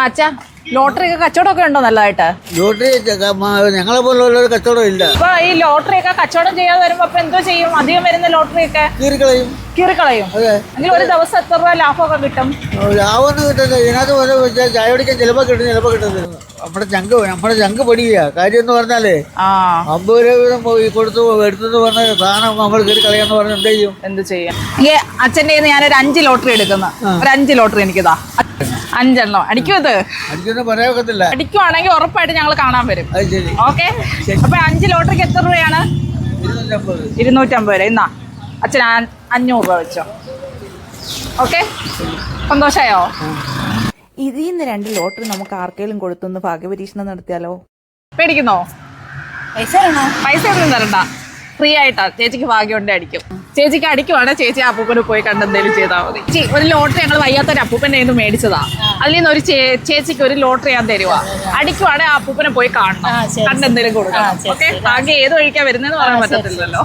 അച്ഛാ ലോട്ടറി ഒക്കെ കച്ചവടമൊക്കെ ഉണ്ടോ നല്ലതായിട്ട്? ലോട്ടറി ഞങ്ങളെ പോലുള്ള കച്ചവടം ഇല്ല. അപ്പൊ ഈ ലോട്ടറി ഒക്കെ കച്ചവടം ചെയ്യാതെ വരുമ്പോ അപ്പൊ എന്തോ ചെയ്യും? അധികം വരുന്ന ലോട്ടറി ഒക്കെ കീറിക്കളയും. എങ്കിൽ ഒരു ദിവസം എത്ര രൂപ ലാഭമൊക്കെ കിട്ടും? ലാഭമൊന്നും കിട്ടുന്നത് ഇതിനകത്ത് ചായ കുടിക്കാൻ ചിലപ്പോ കിട്ടും, ചിലപ്പോ കിട്ടുന്നത്. നമ്മുടെ ചങ്ക് പൊടിയാ. കാര്യം എന്ന് പറഞ്ഞാലേ 50 രൂപ വീതം കൊടുത്തു എടുത്തെന്ന് പറഞ്ഞ സാധനം നമ്മൾ കീറി കളയാന്ന് പറഞ്ഞാൽ എന്ത് ചെയ്യും? ഈ അച്ഛൻ്റെ ഞാനൊരു 5 ലോട്ടറി എടുക്കുന്നു. ഒരു 5 ലോട്ടറി എനിക്കിതാ 5 എണ്ണം അടിക്കും. ഇത് അടിക്കൊന്നും പറയാൻ ഒക്കത്തില്ല. അടിക്കുവാണെങ്കിൽ ഉറപ്പായിട്ട് ഞങ്ങൾ കാണാൻ വരും. ഓക്കെ. അപ്പൊ 5 ലോട്ടറിക്ക് എത്ര രൂപയാണ്? 250 രൂപ. എന്നാ അച്ഛൻ 500 രൂപ വെച്ചോ. ഓക്കെ, സന്തോഷായോ? ഇതിൽ നിന്ന് 2 ലോട്ടറി നമുക്ക് ആർക്കെങ്കിലും കൊടുത്തൊന്ന് ഭാഗ്യപരീക്ഷണം നടത്തിയാലോ? പേടിക്കുന്നോ? പൈസ ഒന്നും തരണ്ട, ഫ്രീ ആയിട്ടാ. ചേച്ചിക്ക് ഭാഗ്യം ഉണ്ടേ അടിക്കും. ചേച്ചിക്ക് അടിക്കുവാണെങ്കിൽ ചേച്ചി അപ്പൂപ്പന് പോയി കണ്ടെന്തേലും ചെയ്താൽ മതി. ഒരു ലോട്ടറി ഞങ്ങൾ വയ്യാത്തൊരു അപ്പൂപ്പൻ്റെ നിന്ന് മേടിച്ചതാ. അതിൽ നിന്ന് ഒരു ചേച്ചിക്ക് ഒരു ലോട്ടറി ഞാൻ തരുവാ. അടിക്കുവാണെങ്കിൽ ആ അപ്പൂപ്പനെ പോയി കാണണം, കണ്ടെന്തേലും കൊടുക്കണം. ഓക്കെ, ഭാഗ്യം ഏത് വഴിക്കാ വരുന്നതെന്ന് പറയാൻ പറ്റത്തില്ലല്ലോ.